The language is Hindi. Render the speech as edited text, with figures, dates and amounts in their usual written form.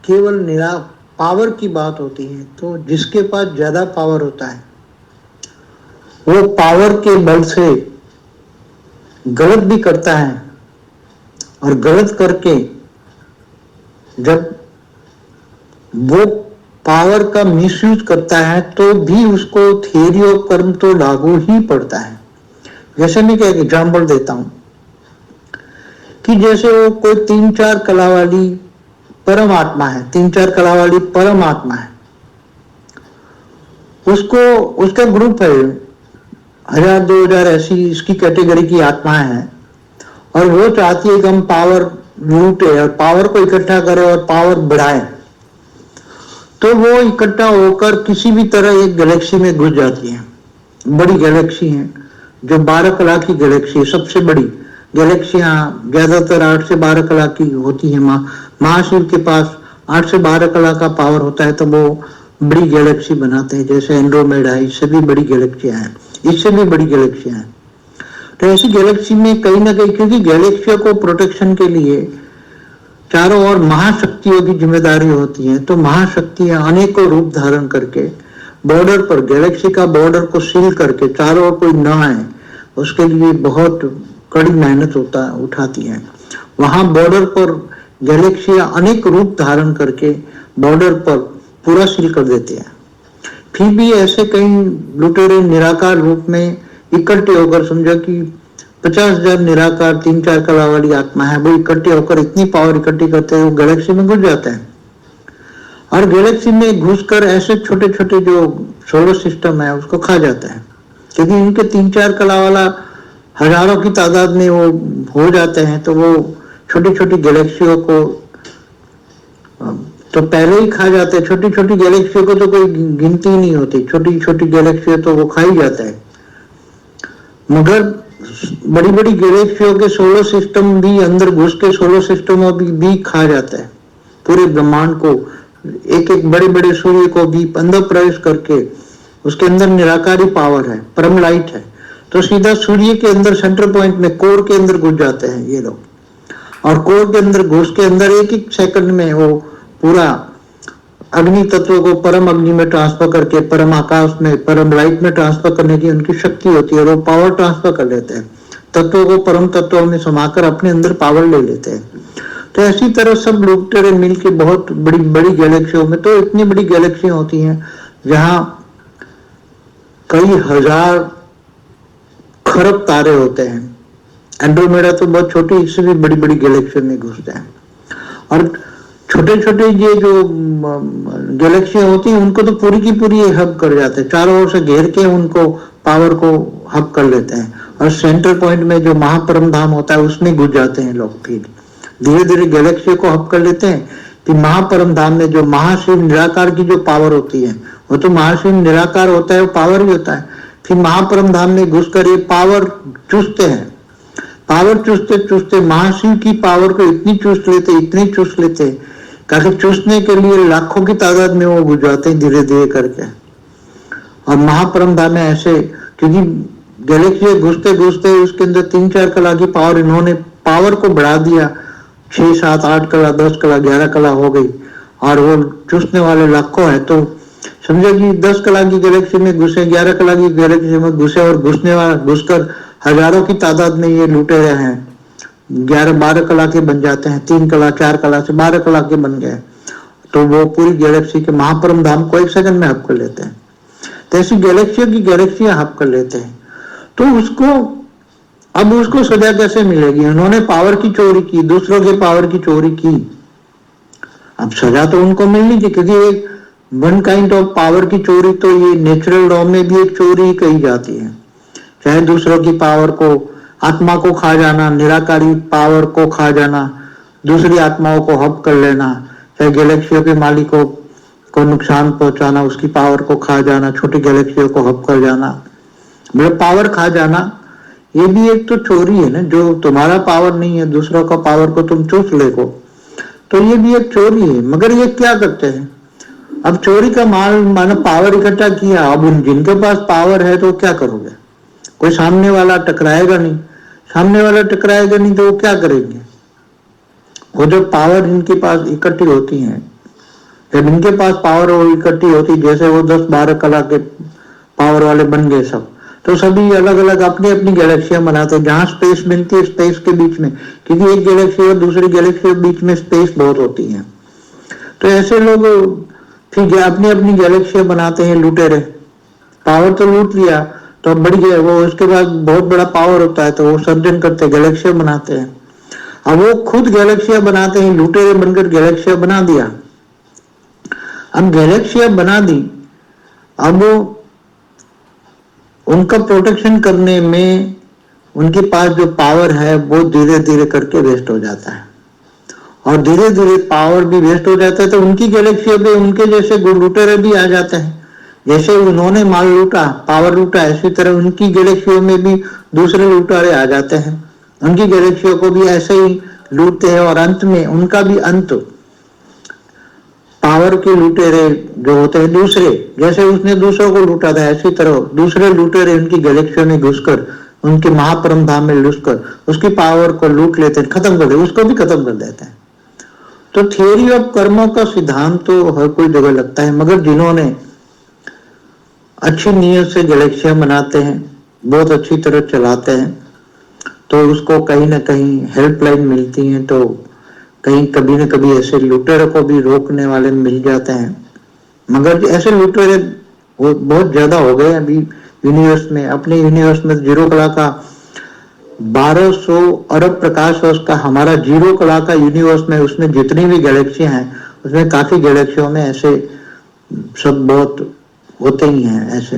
केवल निरा पावर की बात होती है, तो जिसके पास ज्यादा पावर होता है वो पावर के बल से गलत भी करता है, और गलत करके जब वो पावर का मिसयूज करता है तो भी उसको थियरी ऑफ कर्म तो लागू ही पड़ता है। जैसे मैं क्या एग्जाम्पल देता हूं कि जैसे वो कोई 3-4 कला वाली परमात्मा है, 3-4 कला वाली परमात्मा है, उसको उसका ग्रुप है 1000-2000 ऐसी इसकी कैटेगरी की आत्माएं हैं, और वो चाहती है कि हम पावर लूटे और पावर को इकट्ठा करें और पावर बढ़ाएं। तो वो इकट्ठा होकर किसी भी तरह एक गैलेक्सी में घुस जाती है। बड़ी गैलेक्सी है जो 12 कला की गैलेक्सी है, सबसे बड़ी गैलेक्सियां ज्यादातर 8 से 12 कला की होती है। महाशिव के पास 8 से 12 कला का पावर होता है, तो वो बड़ी गैलेक्सी बनाते हैं, जैसे एंड्रोमेडा है, इससे भी बड़ी गैलेक्सियां हैं, इससे भी बड़ी गैलेक्सियां हैं। तो ऐसी गैलेक्सी में कहीं ना कहीं, क्योंकि गैलेक्सियों को प्रोटेक्शन के लिए चारों ओर महाशक्तियों की जिम्मेदारी होती है, तो महाशक्तियां अनेकों रूप धारण करके बॉर्डर पर, गैलेक्सी का बॉर्डर को सील करके चारों ओर कोई न आए, उसके लिए बहुत कड़ी मेहनत उठाती है। वहां बॉर्डर पर गैलेक्सियां अनेक रूप धारण करके बॉर्डर पर पूरा सील कर देते हैं। फिर भी ऐसे कई लुटेरे निराकार रूप में इकट्ठे होकर, समझो कि 50,000 निराकार 3-4 कला वाली आत्मा है, वो इकट्ठे होकर इतनी पावर इकट्ठी करते हैं वो गैलेक्सी में घुस जाते हैं, और गैलेक्सी में घुसकर ऐसे छोटे छोटे जो सोलर सिस्टम है उसको खा जाता है। क्योंकि इनके 3-4 कला वाला हजारों की तादाद में वो हो जाते हैं, तो वो छोटी छोटी गैलेक्सियों को तो पहले ही खा जाते हैं। छोटी छोटी गैलेक्सियों को तो कोई गिनती नहीं होती, छोटी छोटी गैलेक्सियों तो वो खा ही जाता है। मगर बड़ी बड़ी गैलेक्सियों के सोलर सिस्टम भी अंदर घुस के सोलर सिस्टम भी खा जाता है। पूरे ब्रह्मांड को, एक एक बड़े बड़े सूर्य को भी अंदर प्रवेश करके, उसके अंदर निराकारी पावर है, परम लाइट है, तो सीधा सूर्य के अंदर सेंटर पॉइंट में कोर के अंदर घुस जाते हैं ये लोग, और कोर के अंदर घुस के अंदर एक एक सेकंड में वो पूरा अग्नि तत्व को परम अग्नि में ट्रांसफर करके परम आकाश में, परम लाइट में ट्रांसफर करने की उनकी शक्ति होती है, और वो पावर ट्रांसफर कर लेते हैं। तत्वों को परम तत्वों में समाकर अपने अंदर पावर ले लेते हैं। तो ऐसी तरह सब लोग तेरे मिलके बहुत बड़ी बड़ी गैलेक्सियों में, तो इतनी बड़ी गैलेक्सियां होती हैं जहां कई हजार खरब तारे होते हैं। एंड्रोमेडा तो बहुत छोटी, इससे भी बड़ी बड़ी गैलेक्सियों में घुसते हैं, और छोटे छोटे ये जो गैलेक्सियां होती हैं उनको तो पूरी की पूरी हब कर जाते हैं, चारों ओर से घेर के उनको पावर को हब कर लेते हैं, और सेंटर पॉइंट में जो महापरम धाम होता है उसमें घुस जाते हैं लोग। फिर धीरे धीरे गैलेक्सी को हब कर लेते हैं। कि महापरम धाम में जो महाशिव निराकार की जो पावर होती है, वो तो महाशिव निराकार होता है, वो पावर भी होता है। फिर महापरम धाम में घुसकर ये पावर चूसते हैं, पावर चूसते चूसते महाशिव की पावर को इतनी चूस लेते, इतनी चूस लेते, काफी चूसने के लिए लाखों की तादाद में वो घुस जाते हैं धीरे धीरे करके। और महापरम धाम में ऐसे, क्योंकि गैलेक्सी घुसते घुसते उसके अंदर 3-4 कला की पावर, इन्होंने पावर को बढ़ा दिया, 6-7-8 कला, 10 कला, 11 कला हो गई, और वो चूसने वाले लाखों है। तो समझो कि 10 कला की गैलेक्सी में घुसे, 11 कला की गैलेक्सी में घुसे, और घुसने वाला घुसकर हजारों की तादाद में ये लूटे रहे हैं। 11-12 कला के बन जाते हैं, 3 कला 4 कला से 12 कला के बन गए, तो वो पूरी गैलेक्सी के महापरम धाम को 1 सेकंड में हब कर लेते हैं। तो ऐसी गैलेक्सियों की गैलेक्सियां हब कर लेते हैं। तो उसको, अब उसको सजा कैसे मिलेगी? उन्होंने पावर की चोरी की, दूसरों के पावर की चोरी की, अब सजा तो उनको मिलनी चाहिए, क्योंकि एक वन काइंड ऑफ पावर की चोरी तो ये नेचुरल लॉ में भी एक चोरी कही जाती है। चाहे दूसरों की पावर को, आत्मा को खा जाना, निराकारी पावर को खा जाना, दूसरी आत्माओं को हब कर लेना, चाहे गैलेक्सियों के मालिकों को नुकसान पहुंचाना, उसकी पावर को खा जाना, छोटी गैलेक्सियों को हब कर जाना, मतलब पावर खा जाना, ये भी एक तो चोरी है ना। जो तुम्हारा पावर नहीं है, दूसरों का पावर को तुम चूस लेगो, तो ये भी एक चोरी है। मगर ये क्या करते हैं, अब चोरी का माल मानो पावर इकट्ठा किया, अब उन जिनके पास पावर है तो क्या करोगे? कोई सामने वाला टकराएगा नहीं, सामने वाला टकराएगा नहीं तो वो क्या करेंगे? वो जब पावर इनके पास इकट्ठी होती है जब इनके पास पावर इकट्ठी होती, जैसे वो 10-12 कला के पावर वाले बन गए सब, तो सभी अलग अलग अपनी अपनी गैलेक्सियां बनाते हैं जहां स्पेस मिलती है स्पेस के बीच में, क्योंकि एक गैलेक्सी और दूसरी गैलेक्सी के बीच में स्पेस बहुत होती है। तो ऐसे लोग फिर अपनी अपनी गैलेक्सियां बनाते हैं, लुटेरे। पावर तो लूट लिया तो बढ़ गया वो, उसके बाद बहुत बड़ा पावर होता है तो वो सर्जन करते हैं, गैलेक्सियां बनाते हैं। अब वो खुद गैलेक्सियां बनाते हैं, लुटेरे बनकर गैलेक्सियां बना दिया। अब गैलेक्सियां बना दी, अब उनका प्रोटेक्शन करने में उनके पास जो पावर है वो धीरे धीरे करके वेस्ट हो जाता है, और धीरे धीरे पावर भी वेस्ट हो जाता है। तो उनकी गैलेक्सी में उनके जैसे लुटेरे भी आ जाते हैं। जैसे उन्होंने माल लूटा, पावर लूटा, इसी तरह उनकी गैलेक्सियों में भी दूसरे लुटारे आ जाते हैं, उनकी गैलेक्सियों को भी ऐसे ही लूटते हैं, और अंत में उनका भी अंत, पावर के लुटेरे जो होते हैं दूसरे, जैसे उसने दूसरों को लूटा था, ऐसी तरह दूसरे लुटेरे उनकी गैलेक्सियों में घुसकर, उनके महापरम धाम में घुसकर उसकी पावर को लूट लेते हैं, खत्म कर देते, उसको भी खत्म कर देते हैं। तो थियरी ऑफ कर्मों का सिद्धांत तो हर कोई जगह लगता है, मगर जिन्होंने अच्छी नीयत से गैलेक्सियां बनाते हैं, बहुत अच्छी तरह चलाते हैं, तो उसको कहीं ना कहीं हेल्पलाइन मिलती है, तो कहीं कभी न कभी ऐसे लुटेरों को भी रोकने वाले मिल जाते हैं। मगर ऐसे लुटेरे बहुत ज्यादा हो गए अभी यूनिवर्स में। अपने यूनिवर्स में जीरो कला का 1200 अरब प्रकाश वर्ष का हमारा जीरो कला का यूनिवर्स में, उसमें जितनी भी गैलेक्सियां हैं उसमें काफी गैलेक्सियों में ऐसे सब बहुत होते ही हैं ऐसे।